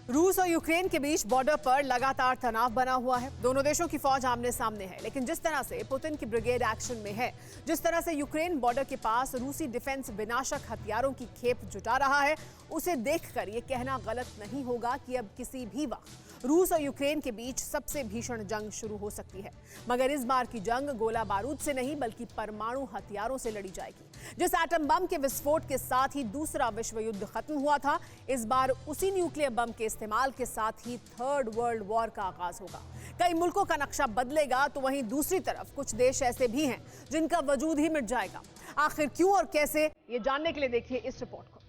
रूस और यूक्रेन के बीच बॉर्डर पर लगातार तनाव बना हुआ है। दोनों देशों की फौज आमने सामने है, लेकिन जिस तरह से पुतिन की ब्रिगेड एक्शन में है, जिस तरह से यूक्रेन बॉर्डर के पास रूसी डिफेंस विनाशक हथियारों की खेप जुटा रहा है, उसे देखकर यह कहना गलत नहीं होगा कि अब किसी भी वक्त रूस और यूक्रेन के बीच सबसे भीषण जंग शुरू हो सकती है। मगर इस बार की जंग गोला बारूद से नहीं बल्कि परमाणु हथियारों से लड़ी जाएगी। जिस एटम बम के विस्फोट के साथ ही दूसरा विश्व युद्ध खत्म हुआ था, इस बार उसी न्यूक्लियर बम के इस्तेमाल के साथ ही थर्ड वर्ल्ड वॉर का आगाज होगा। कई मुल्कों का नक्शा बदलेगा तो वहीं दूसरी तरफ कुछ देश ऐसे भी हैं जिनका वजूद ही मिट जाएगा। आखिर क्यों और कैसे, ये जानने के लिए देखिए इस रिपोर्ट को।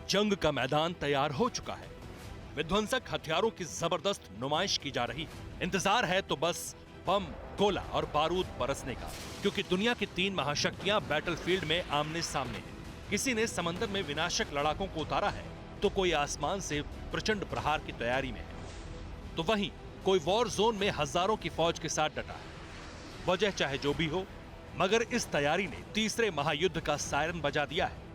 जंग का मैदान तैयार हो चुका है। विध्वंसक हथियारों की जबरदस्त नुमाइश की जा रही है। इंतजार है तो बस बम, गोला और बारूद बरसने का, क्योंकि दुनिया की 3 महाशक्तियां बैटलफील्ड में आमने सामने हैं। किसी ने समंदर में विनाशक लड़ाकों को उतारा है, तो कोई आसमान से प्रचंड प्रहार की तैयारी में है, तो वहीं कोई वॉर जोन में हजारों की फौज के साथ डटा है। वजह चाहे जो भी हो, मगर इस तैयारी ने तीसरे महायुद्ध का सायरन बजा दिया है।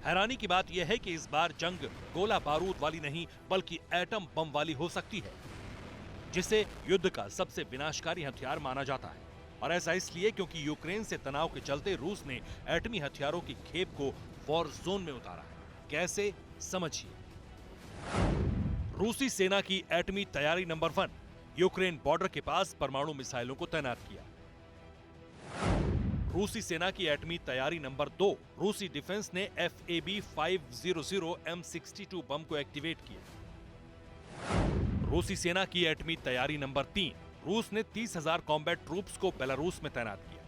हैरानी की बात यह है कि इस बार जंग गोला बारूद वाली नहीं बल्कि एटम बम वाली हो सकती है, जिसे युद्ध का सबसे विनाशकारी हथियार माना जाता है। और ऐसा इसलिए क्योंकि यूक्रेन से तनाव के चलते रूस ने एटमी हथियारों की खेप को वॉर जोन में उतारा है। कैसे, समझिए। रूसी सेना की एटमी तैयारी नंबर 1, यूक्रेन बॉर्डर के पास परमाणु मिसाइलों को तैनात किया। रूसी सेना की एटमी तैयारी नंबर 2, रूसी डिफेंस ने FAB-500 M62 बम को एक्टिवेट किया। रूसी सेना की एटमी तैयारी नंबर 3, रूस ने 30,000 कॉम्बैट ट्रूप्स को बेलारूस में तैनात किया।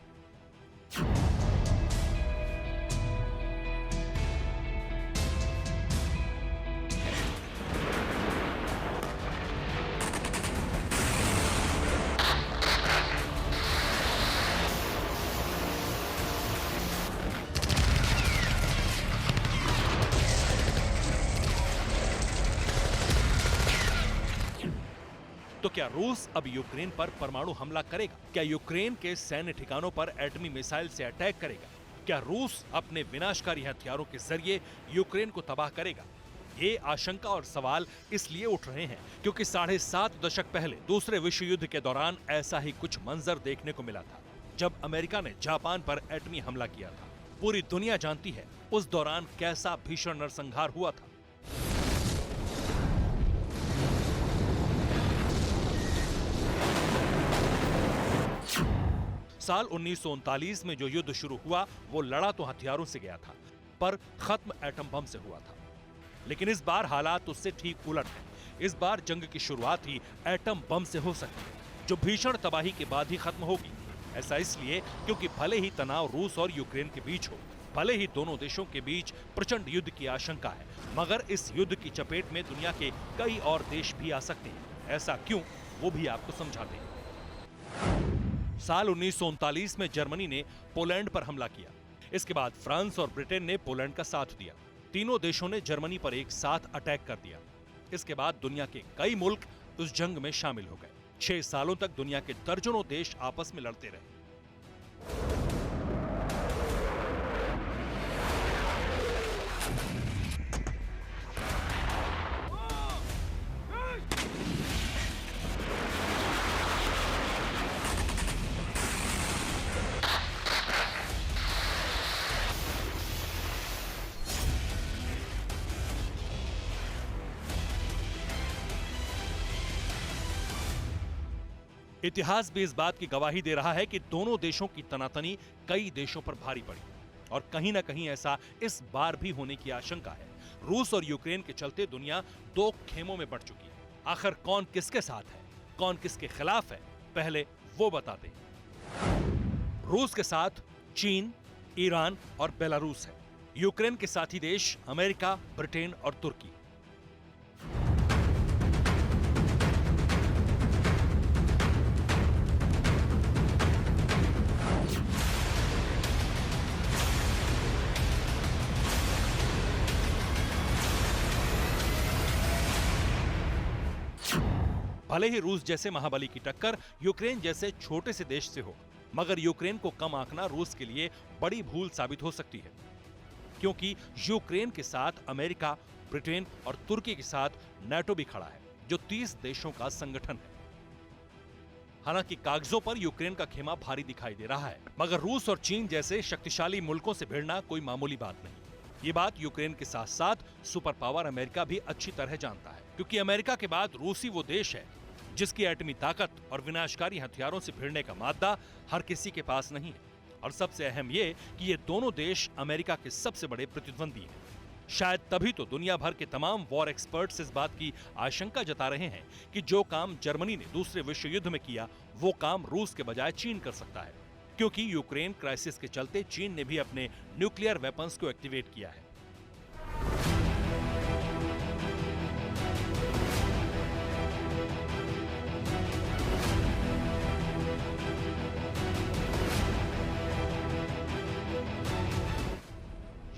तो क्या रूस अब यूक्रेन पर परमाणु हमला करेगा? क्या यूक्रेन के सैन्य ठिकानों पर एटमी मिसाइल से अटैक करेगा? क्या रूस अपने विनाशकारी हथियारों के जरिए यूक्रेन को तबाह करेगा? ये आशंका और सवाल इसलिए उठ रहे हैं क्योंकि 7.5 दशक पहले दूसरे विश्व युद्ध के दौरान ऐसा ही कुछ मंजर देखने को मिला था, जब अमेरिका ने जापान पर एटमी हमला किया था। पूरी दुनिया जानती है उस दौरान कैसा भीषण नरसंहार हुआ था। साल 1939 में जो युद्ध शुरू हुआ वो लड़ा तो हथियारों से गया था, पर खत्म एटम बम से हुआ था। लेकिन इस बार हालात उससे ठीक उलट है। इस बार जंग की शुरुआत ही एटम बम से हो सकती है, जो भीषण तबाही के बाद ही खत्म होगी। ऐसा इसलिए क्योंकि भले ही तनाव रूस और यूक्रेन के बीच हो, भले ही दोनों देशों के बीच प्रचंड युद्ध की आशंका है, मगर इस युद्ध की चपेट में दुनिया के कई और देश भी आ सकते हैं। ऐसा क्यों, वो भी आपको समझाते हैं। साल 1939 में जर्मनी ने पोलैंड पर हमला किया। इसके बाद फ्रांस और ब्रिटेन ने पोलैंड का साथ दिया। तीनों देशों ने जर्मनी पर एक साथ अटैक कर दिया। इसके बाद दुनिया के कई मुल्क उस जंग में शामिल हो गए। 6 सालों तक दुनिया के दर्जनों देश आपस में लड़ते रहे। इतिहास भी इस बात की गवाही दे रहा है कि दोनों देशों की तनातनी कई देशों पर भारी पड़ी और कहीं ना कहीं ऐसा इस बार भी होने की आशंका है। रूस और यूक्रेन के चलते दुनिया दो खेमों में बढ़ चुकी है। आखिर कौन किसके साथ है, कौन किसके खिलाफ है, पहले वो बताते हैं। रूस के साथ चीन, ईरान और बेलारूस है। यूक्रेन के साथी देश अमेरिका, ब्रिटेन और तुर्की। भले ही रूस जैसे महाबली की टक्कर यूक्रेन जैसे छोटे से देश से हो, मगर यूक्रेन को कम आंकना रूस के लिए बड़ी भूल साबित हो सकती है, क्योंकि यूक्रेन के साथ अमेरिका, ब्रिटेन और तुर्की के साथ नाटो भी खड़ा है, जो 30 देशों का संगठन है। हालांकि कागजों पर यूक्रेन का खेमा भारी दिखाई दे रहा है, मगर रूस और चीन जैसे शक्तिशाली मुल्कों से भिड़ना कोई मामूली बात नहीं। ये बात यूक्रेन के साथ साथ सुपर पावर अमेरिका भी अच्छी तरह जानता है, क्योंकि अमेरिका के बाद रूस ही वो देश है जिसकी एटमी ताकत और विनाशकारी हथियारों से भिड़ने का मादा हर किसी के पास नहीं है। और सबसे अहम ये कि ये दोनों देश अमेरिका के सबसे बड़े प्रतिद्वंदी हैं। शायद तभी तो दुनिया भर के तमाम वॉर एक्सपर्ट्स इस बात की आशंका जता रहे हैं कि जो काम जर्मनी ने दूसरे विश्व युद्ध में किया, वो काम रूस के बजाय चीन कर सकता है, क्योंकि यूक्रेन क्राइसिस के चलते चीन ने भी अपने न्यूक्लियर वेपन्स को एक्टिवेट किया है।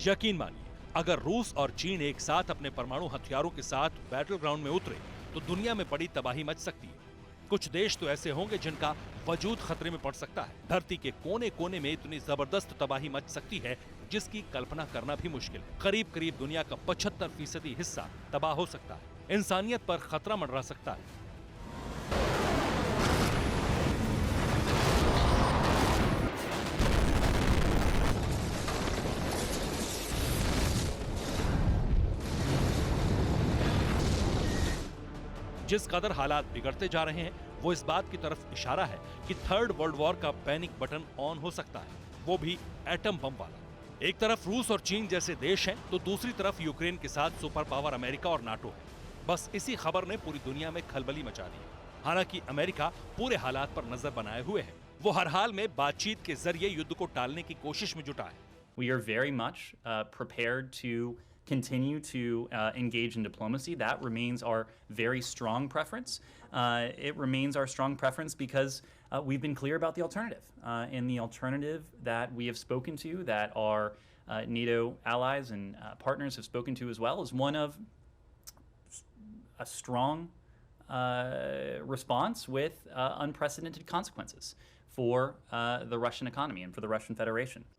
यकीन मानिए, अगर रूस और चीन एक साथ अपने परमाणु हथियारों के साथ बैटल ग्राउंड में उतरे तो दुनिया में बड़ी तबाही मच सकती है। कुछ देश तो ऐसे होंगे जिनका वजूद खतरे में पड़ सकता है। धरती के कोने कोने में इतनी जबरदस्त तबाही मच सकती है जिसकी कल्पना करना भी मुश्किल है। करीब करीब दुनिया का 75% हिस्सा तबाह हो सकता है। इंसानियत पर खतरा मंडरा सकता है। जिस कदर हालात बिगड़ते जा रहे हैं, वो इस बात की तरफ इशारा है कि थर्ड वर्ल्ड वॉर का पैनिक बटन ऑन हो सकता है, वो भी एटम बम वाला। एक तरफ रूस और चीन जैसे देश हैं, तो दूसरी तरफ यूक्रेन के साथ सुपर पावर अमेरिका और नाटो है। बस इसी खबर ने पूरी दुनिया में खलबली मचा दी। हालांकि अमेरिका पूरे हालात पर नजर बनाए हुए है। वो हर हाल में बातचीत के जरिए युद्ध को टालने की कोशिश में जुटा है। We are very much prepared to continue to engage in diplomacy. That remains our very strong preference. It remains our strong preference because we've been clear about the alternative. And the alternative that we have spoken to, that our NATO allies and partners have spoken to as well, is one of a strong response with unprecedented consequences for the Russian economy and for the Russian Federation.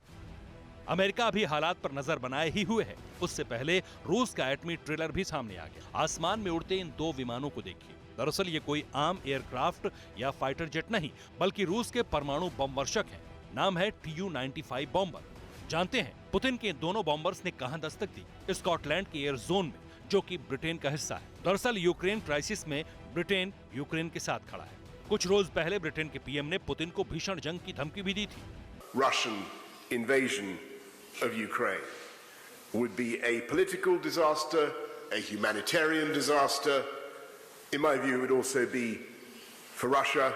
America अभी हालात पर नजर बनाए ही हुए है। उससे पहले रूस का एटमी ट्रेलर भी सामने आ गया। आसमान में उड़ते इन दो विमानों को देखिए। दरअसल ये कोई आम एयरक्राफ्ट या फाइटर जेट नहीं, बल्कि रूस के परमाणु बम वर्षक है। नाम है Tu-95 बॉम्बर। जानते हैं पुतिन के दोनों बॉम्बर्स ने कहां दस्तक दी? स्कॉटलैंड के एयर जोन में, जो कि ब्रिटेन का हिस्सा है। दरअसल यूक्रेन क्राइसिस में ब्रिटेन यूक्रेन के साथ खड़ा है। कुछ रोज पहले ब्रिटेन के पीएम ने पुतिन को भीषण जंग की धमकी भी दी थी। Russian invasion of Ukraine would be a political disaster, a humanitarian disaster. In my view, it would also be, for Russia,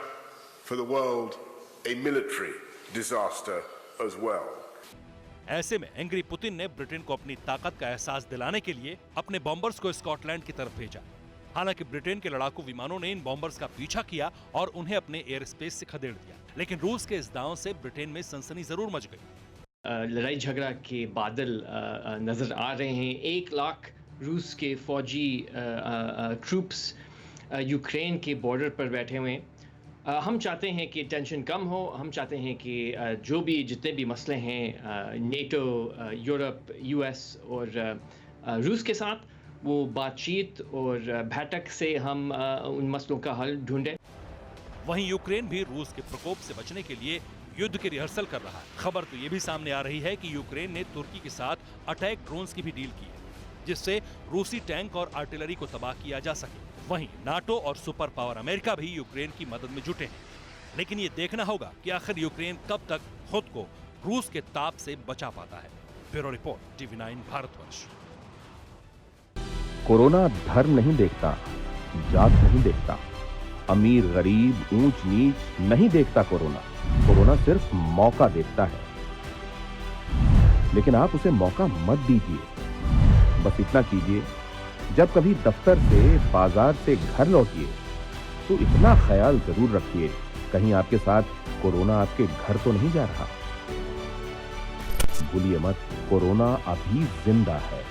for the world, a military disaster as well. ऐसे में एंग्री पुतिन ने Britain को अपनी ताकत का एहसास दिलाने के लिए अपने बॉम्बर्स को स्कॉटलैंड की तरफ भेजा। हालांकि ब्रिटेन के लड़ाकू विमानों ने इन बॉम्बर्स का पीछा किया और उन्हें अपने एयर स्पेस से खदेड़ दिया। लेकिन रूस के इस दांव से ब्रिटेन में सनसनी जरूर मच गई। लड़ाई झगड़ा के बादल नज़र आ रहे हैं। 1 लाख रूस के फौजी ट्रूप्स यूक्रेन के बॉर्डर पर बैठे हुए हैं। हम चाहते हैं कि टेंशन कम हो। हम चाहते हैं कि जितने भी मसले हैं नेटो, यूरोप, यूएस और रूस के साथ, वो बातचीत और बैठक से हम उन मसलों का हल ढूंढें। वहीं यूक्रेन भी रूस के प्रकोप से बचने के लिए युद्ध की रिहर्सल कर रहा है। खबर तो ये भी सामने आ रही है कि यूक्रेन ने तुर्की के साथ अटैक ड्रोन्स की भी डील की है, जिससे रूसी टैंक और आर्टिलरी को तबाह किया जा सके। वहीं नाटो और सुपर पावर अमेरिका भी यूक्रेन की मदद में जुटे हैं। लेकिन ये देखना होगा कि आखिर यूक्रेन कब तक खुद को रूस के ताप से बचा पाता है। Bureau report, TV9 Bharatvarsh. Corona धर्म नहीं देखता, जात नहीं देखता, अमीर गरीब ऊंच नीच नहीं देखता। कोरोना सिर्फ मौका देखता है, लेकिन आप उसे मौका मत दीजिए। बस इतना कीजिए, जब कभी दफ्तर से बाजार से घर लौटिए तो इतना ख्याल जरूर रखिए कहीं आपके साथ कोरोना आपके घर तो नहीं जा रहा। भूलिए मत, कोरोना अभी जिंदा है।